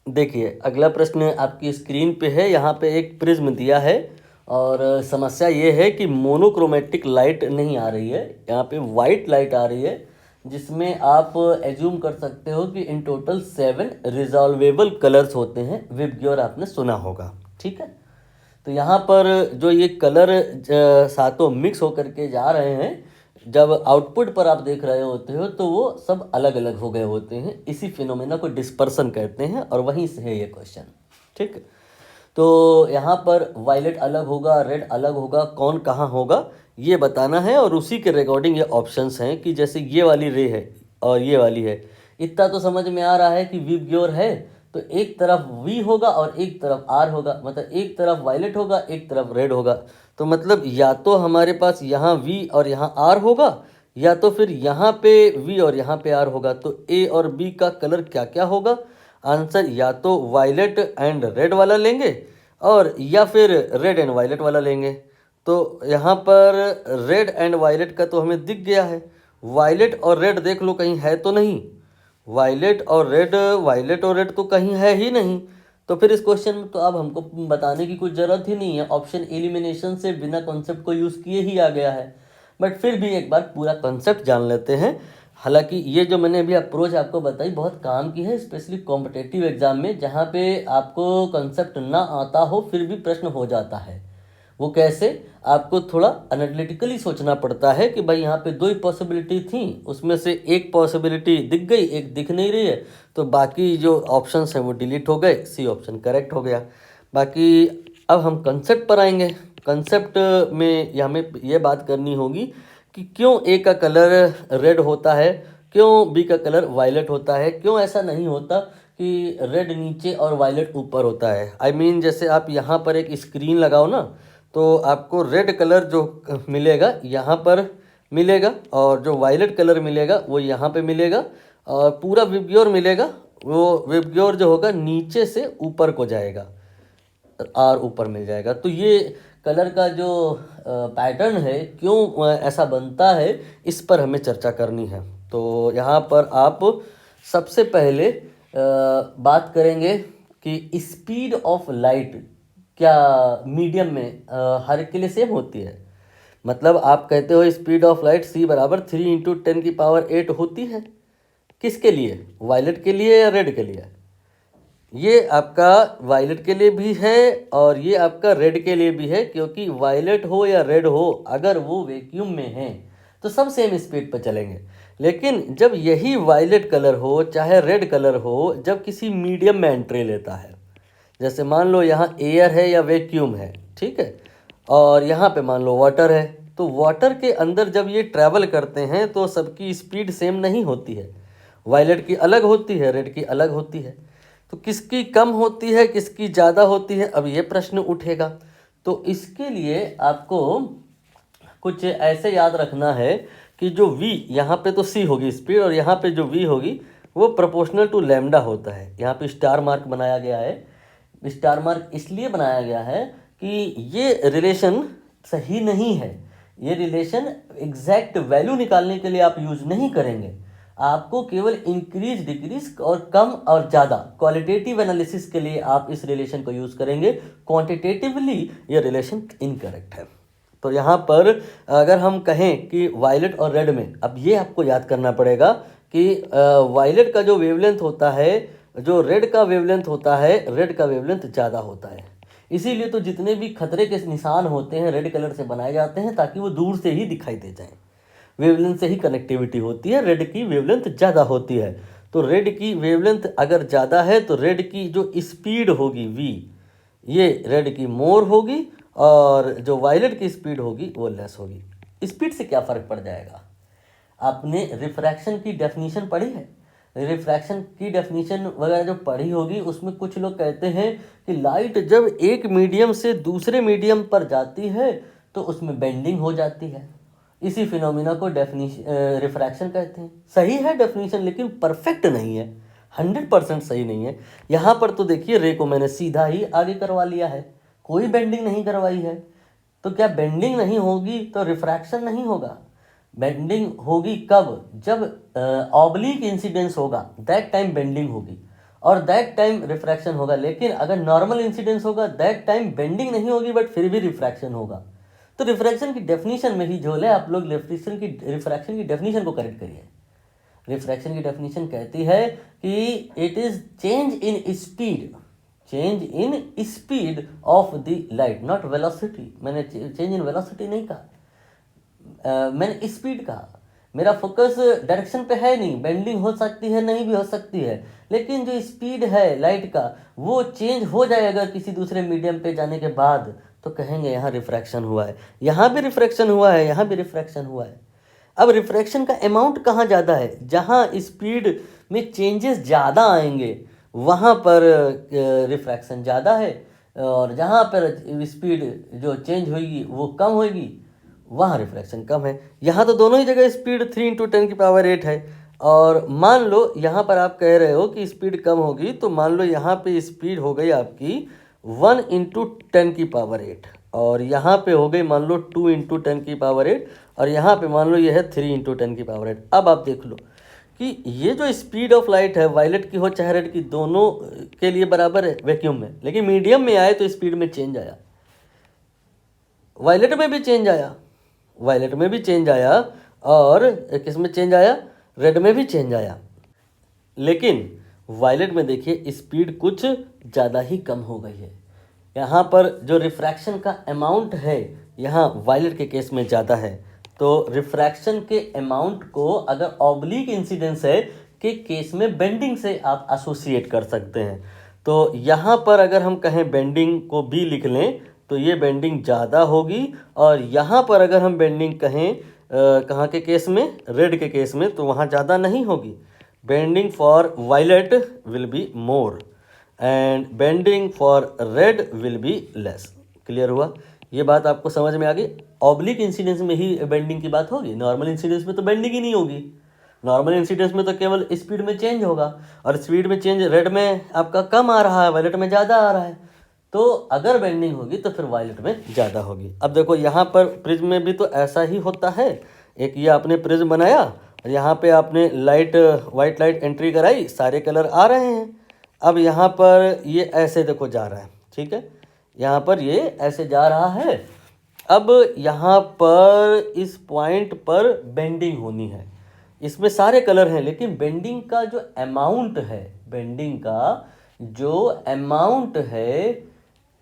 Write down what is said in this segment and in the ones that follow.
देखिए अगला प्रश्न आपकी स्क्रीन पे है। यहाँ पे एक प्रिज्म दिया है और समस्या ये है कि मोनोक्रोमेटिक लाइट नहीं आ रही है, यहाँ पे वाइट लाइट आ रही है, जिसमें आप एज्यूम कर सकते हो कि इन टोटल 7 रिजॉल्वेबल कलर्स होते हैं। विबग्योर आपने सुना होगा, ठीक है। तो यहाँ पर जो ये कलर सातों मिक्स होकर के जा रहे हैं, जब आउटपुट पर आप देख रहे होते हो तो वो सब अलग अलग हो गए होते हैं। इसी फिनोमेना को डिस्पर्सन कहते हैं और वहीं से है ये क्वेश्चन, ठीक। तो यहाँ पर वायलेट अलग होगा, रेड अलग होगा, कौन कहाँ होगा ये बताना है। और उसी के रिकॉर्डिंग ये ऑप्शंस हैं कि जैसे ये वाली रे है और ये वाली है। इतना तो समझ में आ रहा है कि विबग्योर है तो एक तरफ वी होगा और एक तरफ आर होगा, मतलब एक तरफ वायलेट होगा एक तरफ रेड होगा। तो मतलब या तो हमारे पास यहाँ वी और यहाँ आर होगा, या तो फिर यहाँ पे वी और यहाँ पे आर होगा। तो ए और बी का कलर क्या क्या होगा? आंसर या तो वायलेट एंड रेड वाला लेंगे और या फिर रेड एंड वायलेट वाला लेंगे। तो यहाँ पर रेड एंड वायलेट का तो हमें दिख गया है। वायलेट और रेड देख लो कहीं है तो नहीं। वायलेट और रेड तो कहीं है ही नहीं। तो फिर इस क्वेश्चन में तो अब हमको बताने की कुछ ज़रूरत ही नहीं है, ऑप्शन एलिमिनेशन से बिना कॉन्सेप्ट को यूज़ किए ही आ गया है। बट फिर भी एक बार पूरा कॉन्सेप्ट जान लेते हैं। हालांकि ये जो मैंने अभी अप्रोच आपको बताई बहुत काम की है, स्पेशली कॉम्पिटेटिव एग्जाम में जहाँ पे आपको कॉन्सेप्ट ना आता हो फिर भी प्रश्न हो जाता है। वो कैसे? आपको थोड़ा एनालिटिकली सोचना पड़ता है कि भाई यहाँ पे 2 ही पॉसिबिलिटी थी, उसमें से एक पॉसिबिलिटी दिख गई, एक दिख नहीं रही है, तो बाकी जो ऑप्शंस हैं वो डिलीट हो गए, सी ऑप्शन करेक्ट हो गया। बाकी अब हम कंसेप्ट पर आएंगे। कंसेप्ट में हमें ये बात करनी होगी कि क्यों ए का कलर रेड होता है, क्यों बी का कलर वायलेट होता है, क्यों ऐसा नहीं होता कि रेड नीचे और वायलेट ऊपर होता है। आई मीन जैसे आप यहाँ पर एक स्क्रीन लगाओ ना, तो आपको रेड कलर जो मिलेगा यहाँ पर मिलेगा और जो वायलेट कलर मिलेगा वो यहाँ पे मिलेगा, और पूरा विबग्योर मिलेगा वो विबग्योर जो होगा नीचे से ऊपर को जाएगा, आर ऊपर मिल जाएगा। तो ये कलर का जो पैटर्न है क्यों ऐसा बनता है इस पर हमें चर्चा करनी है। तो यहाँ पर आप सबसे पहले बात करेंगे कि स्पीड ऑफ लाइट क्या मीडियम में हर के लिए सेम होती है। मतलब आप कहते हो स्पीड ऑफ लाइट c बराबर 3 × 10⁸ होती है। किसके लिए? वायलेट के लिए या रेड के लिए? ये आपका वायलेट के लिए भी है और ये आपका रेड के लिए भी है, क्योंकि वायलेट हो या रेड हो अगर वो वैक्यूम में है तो सब सेम स्पीड पर चलेंगे। लेकिन जब यही वायलेट कलर हो चाहे रेड कलर हो, जब किसी मीडियम में एंट्री लेता है, जैसे मान लो यहाँ एयर है या वैक्यूम है, ठीक है, और यहाँ पे मान लो वाटर है, तो वाटर के अंदर जब ये ट्रैवल करते हैं तो सबकी स्पीड सेम नहीं होती है। वायलेट की अलग होती है, रेड की अलग होती है। तो किसकी कम होती है किसकी ज़्यादा होती है, अब ये प्रश्न उठेगा। तो इसके लिए आपको कुछ ऐसे याद रखना है कि जो v यहाँ पे तो c होगी स्पीड और यहाँ पे जो v होगी वो प्रोपोर्शनल टू लैम्डा होता है। यहाँ पे स्टार मार्क बनाया गया है। स्टार मार्क इसलिए बनाया गया है कि ये रिलेशन सही नहीं है। ये रिलेशन एग्जैक्ट वैल्यू निकालने के लिए आप यूज नहीं करेंगे, आपको केवल इंक्रीज डिक्रीज और कम और ज़्यादा क्वालिटेटिव एनालिसिस के लिए आप इस रिलेशन को यूज़ करेंगे। क्वांटिटेटिवली ये रिलेशन इनकरेक्ट है। तो यहाँ पर अगर हम कहें कि वायलेट और रेड में, अब ये आपको याद करना पड़ेगा कि वायलेट का जो वेवलेंथ होता है, जो रेड का वेवलेंथ होता है, रेड का वेवलेंथ ज़्यादा होता है। इसीलिए तो जितने भी खतरे के निशान होते हैं रेड कलर से बनाए जाते हैं ताकि वो दूर से ही दिखाई दे जाएं। वेवलेंथ से ही कनेक्टिविटी होती है, रेड की वेवलेंथ ज़्यादा होती है। तो रेड की वेवलेंथ अगर ज़्यादा है तो रेड की जो स्पीड होगी v, ये रेड की मोर होगी और जो वायलेट की स्पीड होगी वो लेस होगी। स्पीड से क्या फ़र्क पड़ जाएगा? आपने रिफ्रैक्शन की डेफिनेशन पढ़ी है? रिफ्रैक्शन की डेफिनेशन वगैरह जो पढ़ी होगी उसमें कुछ लोग कहते हैं कि लाइट जब एक मीडियम से दूसरे मीडियम पर जाती है तो उसमें बेंडिंग हो जाती है। इसी फिनोमिना को रिफ्रैक्शन कहते हैं। सही है डेफिनेशन, लेकिन परफेक्ट नहीं है, 100% सही नहीं है। यहाँ पर तो देखिए रे को मैंने सीधा ही आगे करवा लिया है, कोई बेंडिंग नहीं करवाई है। तो क्या बेंडिंग नहीं होगी तो रिफ्रैक्शन नहीं होगा? बेंडिंग होगी कब? जब ऑब्लिक इंसिडेंस होगा, दैट टाइम बेंडिंग होगी। और दैट टाइम रिफ्रैक्शन होगा। लेकिन अगर नॉर्मल इंसिडेंस होगा दैट टाइम बेंडिंग नहीं होगी बट फिर भी रिफ्रैक्शन होगा। तो रिफ्रैक्शन की डेफिनेशन में ही झोल है। आप लोग रिफ्रैक्शन की डेफिनेशन को करेक्ट करिए। रिफ्रैक्शन की डेफिनेशन कहती है कि it is change in speed of the light, not velocity. मैंने चेंज इन वेलोसिटी नहीं कहा, मैंने स्पीड कहा। मेरा फोकस डायरेक्शन पे है नहीं, बेंडिंग हो सकती है नहीं भी हो सकती है, लेकिन जो स्पीड है लाइट का वो चेंज हो जाएगा किसी दूसरे मीडियम पे जाने के बाद, तो कहेंगे यहाँ रिफ्रैक्शन हुआ है। यहाँ भी रिफ्रैक्शन हुआ है, यहाँ भी रिफ्रैक्शन हुआ है। अब रिफ्रैक्शन का अमाउंट कहाँ ज़्यादा है? जहाँ स्पीड में चेंजेस ज़्यादा आएंगे वहाँ पर रिफ्रैक्शन ज़्यादा है, और जहाँ पर स्पीड जो चेंज होगी वो कम होगी वहाँ रिफ्रैक्शन कम है। यहाँ तो दोनों ही जगह स्पीड 3 × 10⁸ है, और मान लो यहाँ पर आप कह रहे हो कि स्पीड कम होगी, तो मान लो यहाँ पे स्पीड हो गई आपकी 1 × 10⁸, और यहाँ पे हो गई मान लो 2 × 10⁸, और यहाँ पे मान लो ये है 3 × 10⁸। अब आप देख लो कि ये जो स्पीड ऑफ लाइट है वायलेट की हो चाहे रेड की, दोनों के लिए बराबर है वैक्यूम में, लेकिन मीडियम में आए तो स्पीड में चेंज आया, वायलेट में भी चेंज आया, वायलेट में भी चेंज आया, और किस में चेंज आया? रेड में भी चेंज आया। लेकिन वायलेट में देखिए स्पीड कुछ ज़्यादा ही कम हो गई है। यहाँ पर जो रिफ्रैक्शन का अमाउंट है यहाँ वायलेट के केस में ज़्यादा है। तो रिफ्रैक्शन के अमाउंट को अगर ऑब्लिक इंसिडेंस है के केस में बेंडिंग से आप एसोसिएट कर सकते हैं। तो यहाँ पर अगर हम कहें बेंडिंग को भी लिख लें तो ये बेंडिंग ज़्यादा होगी, और यहाँ पर अगर हम बेंडिंग कहें कहाँ के केस में? रेड के केस में, तो वहाँ ज़्यादा नहीं होगी। Bending for violet will be more and bending for red will be less. Clear हुआ? ये बात आपको समझ में आ गई। ऑब्लिक इंसिडेंस में ही बेंडिंग की बात होगी, नॉर्मल इंसिडेंस में तो बेंडिंग ही नहीं होगी। नॉर्मल इंसिडेंस में तो केवल स्पीड में चेंज होगा, और स्पीड में चेंज रेड में आपका कम आ रहा है, वायलेट में ज़्यादा आ रहा है। तो अगर बेंडिंग होगी तो फिर वायलेट में ज़्यादा होगी। अब देखो यहाँ पर प्रिज्म में भी तो ऐसा ही होता है। एक ये आपने प्रिज्म बनाया और यहाँ पे आपने वाइट लाइट एंट्री कराई, सारे कलर आ रहे हैं। अब यहाँ पर ये ऐसे देखो जा रहा है, ठीक है, यहाँ पर ये ऐसे जा रहा है। अब यहाँ पर इस पॉइंट पर बेंडिंग होनी है, इसमें सारे कलर हैं, लेकिन बेंडिंग का जो अमाउंट है, बेंडिंग का जो अमाउंट है,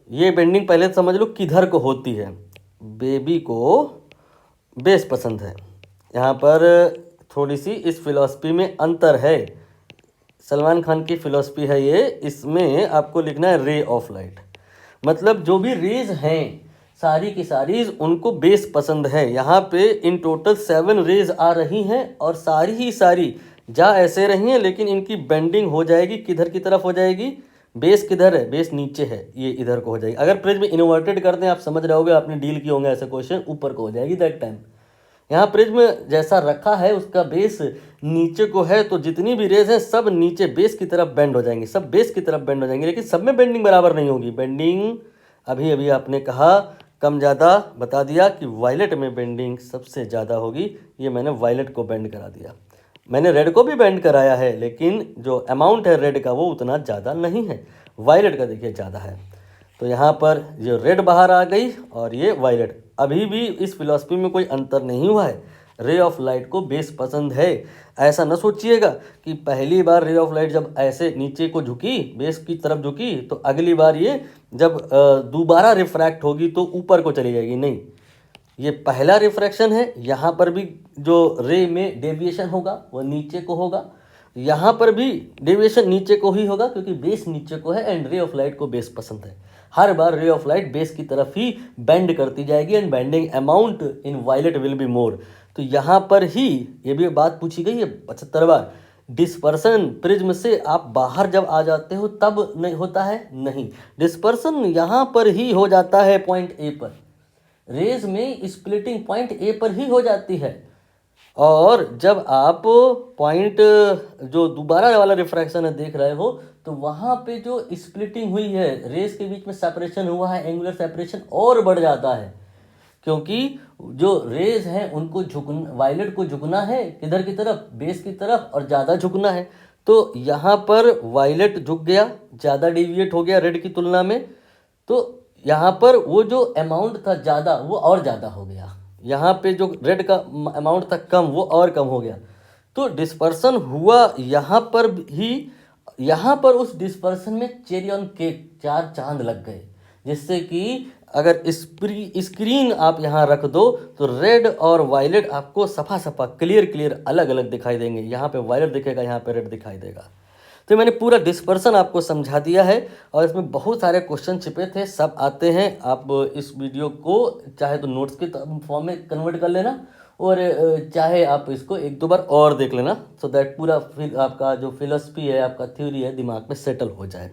ये बेंडिंग पहले समझ लो किधर को होती है। बेबी को बेस पसंद है। यहाँ पर थोड़ी सी इस फिलॉसफी में अंतर है, सलमान खान की फिलॉसफी है ये। इसमें आपको लिखना है रे ऑफ लाइट, मतलब जो भी रेज हैं सारी की सारी उनको बेस पसंद है। यहाँ पे इन टोटल 7 रेज आ रही हैं, और सारी ही सारी जा ऐसे रही हैं, लेकिन इनकी बेंडिंग हो जाएगी किधर की तरफ हो जाएगी? बेस किधर है? बेस नीचे है, ये इधर को हो जाएगी। अगर प्रिज्म इन्वर्टेड करते हैं, आप समझ रहे होगे, आपने डील किए होंगे ऐसे क्वेश्चन, ऊपर को हो जाएगी दैट टाइम। यहाँ प्रिज्म जैसा रखा है उसका बेस नीचे को है, तो जितनी भी रेज है सब नीचे बेस की तरफ बेंड हो जाएंगे, सब बेस की तरफ बेंड हो जाएंगे, लेकिन सब में बेंडिंग बराबर नहीं होगी। बेंडिंग अभी अभी आपने कहा कम ज़्यादा बता दिया कि वायलेट में बेंडिंग सबसे ज़्यादा होगी। ये मैंने वायलेट को बेंड करा दिया। मैंने रेड को भी बेंड कराया है, लेकिन जो अमाउंट है रेड का वो उतना ज़्यादा नहीं है, वायलेट का देखिए ज़्यादा है। तो यहाँ पर जो रेड बाहर आ गई और ये वायलेट। अभी भी इस फिलॉसफी में कोई अंतर नहीं हुआ है, रे ऑफ लाइट को बेस पसंद है। ऐसा न सोचिएगा कि पहली बार रे ऑफ लाइट जब ऐसे नीचे को झुकी, बेस की तरफ झुकी, तो अगली बार ये जब दोबारा रिफ्रैक्ट होगी तो ऊपर को चली जाएगी। नहीं, ये पहला रिफ्रैक्शन है। यहाँ पर भी जो रे में डेविएशन होगा वो नीचे को होगा, यहाँ पर भी डेविएशन नीचे को ही होगा, क्योंकि बेस नीचे को है एंड रे ऑफ लाइट को बेस पसंद है। हर बार रे ऑफ लाइट बेस की तरफ ही बेंड करती जाएगी and bending amount in violet will be more. तो यहाँ पर ही ये भी बात पूछी गई है 75 बार, डिस्पर्सन प्रिज्म से आप बाहर जब आ जाते हो तब नहीं होता है? नहीं, डिस्पर्सन यहाँ पर ही हो जाता है पॉइंट ए पर। रेज में स्प्लिटिंग पॉइंट ए पर ही हो जाती है, और जब आप पॉइंट जो दोबारा वाला रिफ्रैक्शन है देख रहे हो, तो वहाँ पे जो स्प्लिटिंग हुई है, रेस के बीच में सेपरेशन हुआ है, एंगुलर सेपरेशन और बढ़ जाता है, क्योंकि जो रेज हैं उनको वायलेट को झुकना है किधर की तरफ? बेस की तरफ, और ज़्यादा झुकना है। तो यहाँ पर वायलेट झुक गया, ज़्यादा डिविएट हो गया रेड की तुलना में। तो यहाँ पर वो जो अमाउंट था ज़्यादा वो और ज़्यादा हो गया, यहाँ पे जो रेड का अमाउंट था कम वो और कम हो गया। तो डिस्पर्सन हुआ यहाँ पर ही, यहाँ पर उस डिस्पर्सन में चेरी ऑन केक 4 चांद लग गए, जिससे कि अगर स्क्रीन आप यहाँ रख दो तो रेड और वायलेट आपको सफा सफा क्लियर क्लियर अलग अलग दिखाई देंगे। यहाँ पे वायलेट दिखेगा, यहाँ पे रेड दिखाई देगा। तो मैंने पूरा डिस्पर्सन आपको समझा दिया है और इसमें बहुत सारे क्वेश्चन छिपे थे, सब आते हैं। आप इस वीडियो को चाहे तो नोट्स के फॉर्म में कन्वर्ट कर लेना और चाहे आप इसको 1-2 बार और देख लेना, सो दैट पूरा आपका जो फिलोसफी है, आपका थ्योरी है, दिमाग में सेटल हो जाए।